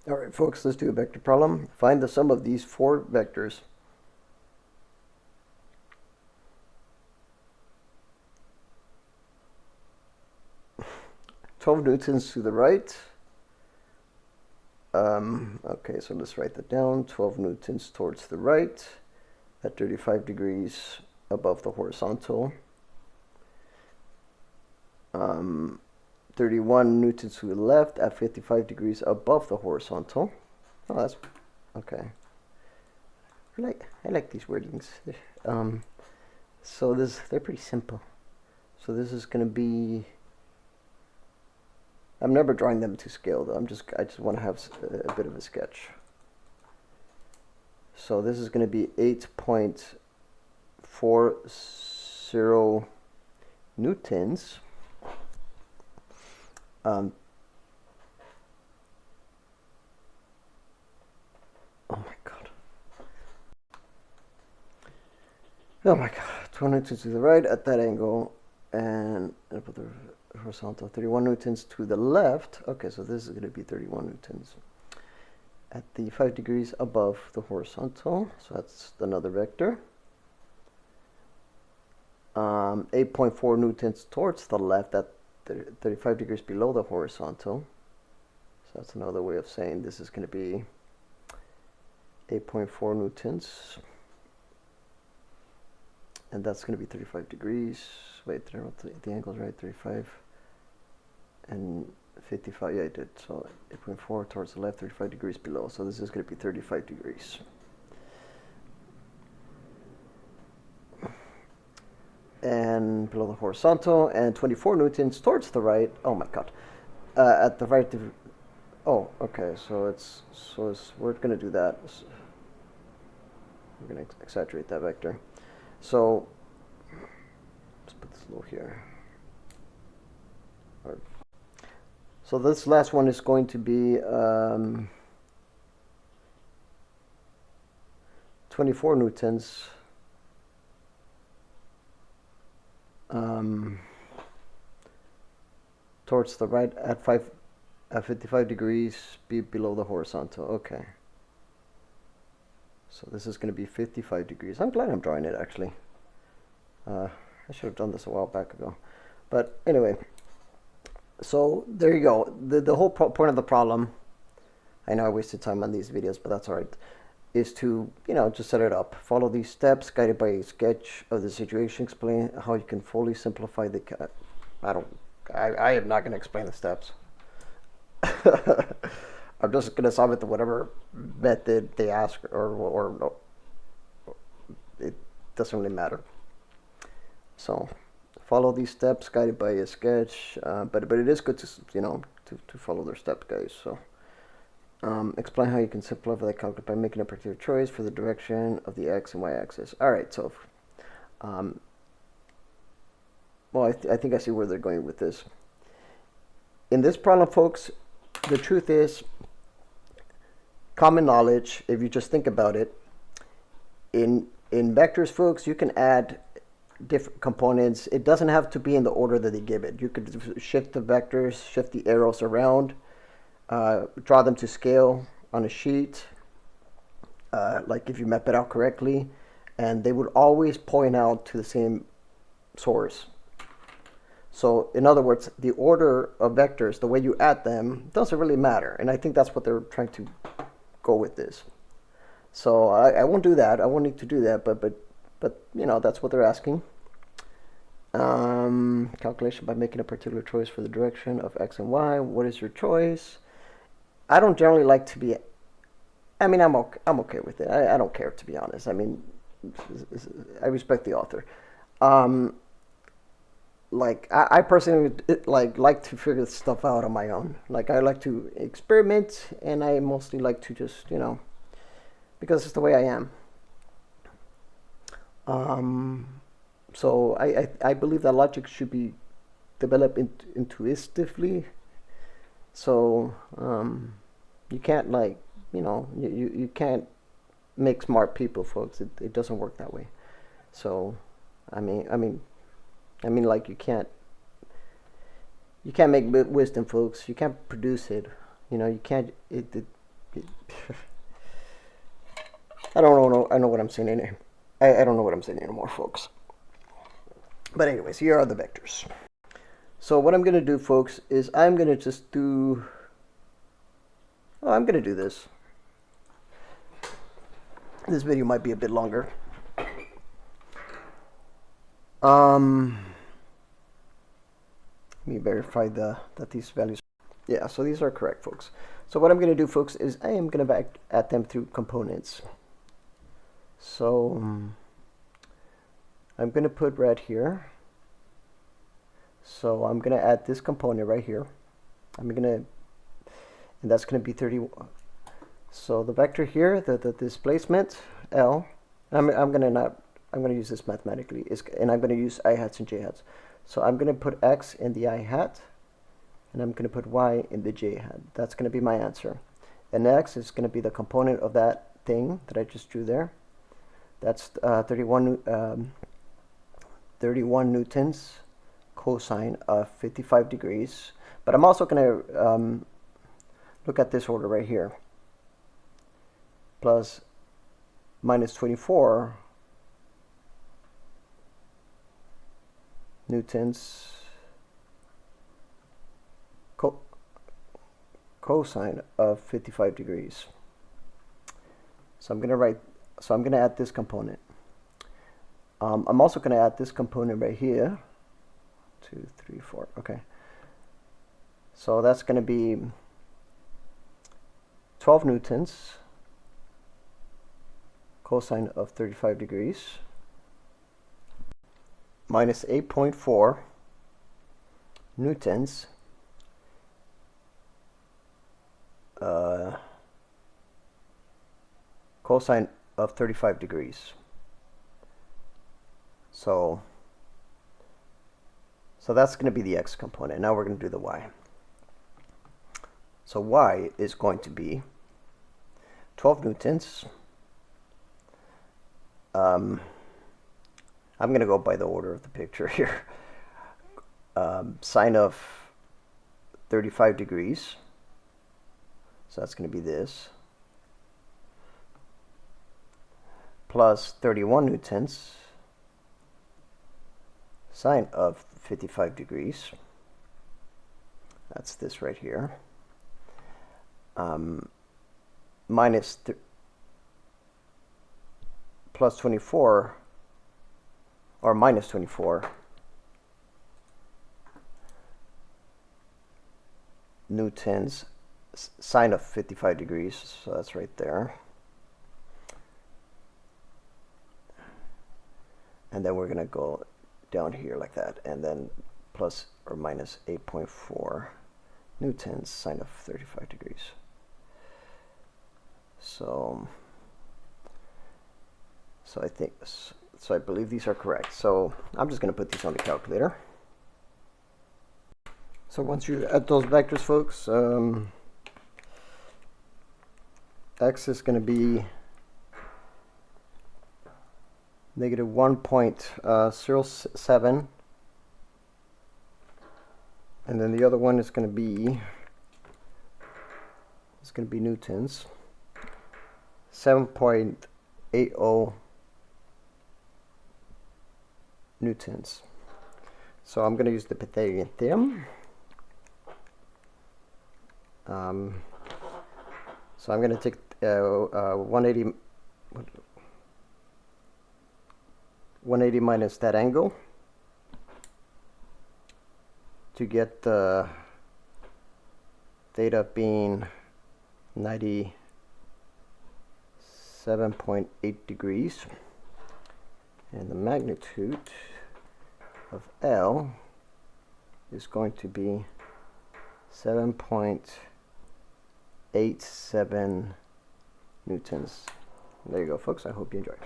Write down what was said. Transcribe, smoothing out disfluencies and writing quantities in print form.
All right, folks, let's do a vector problem. Find the sum of these four vectors. £12 to the right. Okay, so let's write that down. 12 newtons towards the right at 35 degrees above the horizontal. 31 newtons to the left at 55 degrees above the horizontal. Oh, that's okay. I like these wordings. So they're pretty simple. So this is going to be. I'm never drawing them to scale though. I just want to have a bit of a sketch. So this is going to be 8.40 newtons. Oh my god. Oh my god. 20 newtons to the right at that angle, and put the horizontal 31 newtons to the left. Okay, so this is going to be 31 newtons at the 5 degrees above the horizontal. So that's another vector. 8.4 newtons towards the left at 35 degrees below the horizontal. So that's another way of saying this is going to be 8.4 newtons. And that's going to be 35 degrees. Wait, the angle's right, 35 and 55. Yeah, I did. So 8.4 towards the left, 35 degrees below. So this is going to be 35 degrees. And below the horizontal, and 24 newtons towards the right. Oh my god. At the right. Oh, okay. So we're going to do that. We're going to exaggerate that vector. So let's put this low here. Right. So this last one is going to be 24 newtons. Towards the right at 55 degrees below the horizontal. Okay. So this is going to be 55 degrees. I'm glad I'm drawing it actually. I should have done this a while back ago. But anyway, so there you go. The whole point of the problem, I know I wasted time on these videos, but that's all right, is to, just set it up. Follow these steps, guided by a sketch of the situation. Explain how you can fully simplify the... I am not going to explain the steps. I'm just going to solve it to whatever method they ask, or no. It doesn't really matter. So follow these steps, guided by a sketch. But it is good to to follow their steps, guys. So explain how you can simplify the calculus by making a particular choice for the direction of the x and y axis. All right. So well, I think I see where they're going with this. In this problem, folks, the truth is, common knowledge, if you just think about it, in vectors, folks, you can add different components. It doesn't have to be in the order that they give it. You could shift the vectors, shift the arrows around, draw them to scale on a sheet, like if you map it out correctly, and they would always point out to the same source. So in other words, the order of vectors, the way you add them, doesn't really matter. And I think that's what they're trying to go with this. So I won't do that. I won't need to do that, but that's what they're asking. Calculation by making a particular choice for the direction of x and y. What is your choice? I don't generally like to be... I'm okay with it. I don't care, to be honest. I mean, I respect the author. Like I personally like to figure stuff out on my own. Like I like to experiment, and I mostly like to just because it's the way I am. So I believe that logic should be developed intuitively. So you can't you can't make smart people, folks. It doesn't work that way. So I mean, like you can't make wisdom, folks. You can't produce it. You can't. I don't know. I know what I'm saying anymore. I don't know what I'm saying anymore, folks. But anyways, here are the vectors. So what I'm going to do, folks, is I'm going to just do... Oh, I'm going to do this. This video might be a bit longer. Let me verify that these values... Yeah, so these are correct, folks. So what I'm going to do, folks, is I am going to add them through components. So I'm going to put red here. So I'm going to add this component right here. And that's going to be 30. So the vector here, the displacement L, I'm going to use this mathematically, and I'm going to use I hats and J hats. So I'm going to put X in the I hat, and I'm going to put Y in the J hat. That's going to be my answer. And X is going to be the component of that thing that I just drew there. That's 31 newtons cosine of 55 degrees. But I'm also going to look at this order right here. Plus minus 24 newtons cosine of 55 degrees. So I'm going to add this component. I'm also going to add this component right here. 2, 3, 4. Okay. So that's going to be 12 newtons cosine of 35 degrees minus 8.4 newtons cosine of 35 degrees. So that's going to be the X component. Now we're going to do the Y. So Y is going to be 12 newtons. I'm going to go by the order of the picture here. Sine of 35 degrees. So that's going to be this. Plus 31 newtons. Sine of 55 degrees. That's this right here. Minus plus 24 or minus 24 newtons sine of 55 degrees. So that's right there. And then we're going to go down here like that, and then plus or minus 8.4 newtons sine of 35 degrees. So I believe these are correct. So I'm just going to put these on the calculator. So once you add those vectors, folks, X is going to be negative 1.07, and then the other one is going to be newtons, 7.80 newtons. So I'm going to use the Pythagorean theorem. So I'm going to take 180 minus that angle to get the theta being 97.8 degrees, and the magnitude of L is going to be 7.87 newtons. There you go, folks. I hope you enjoyed.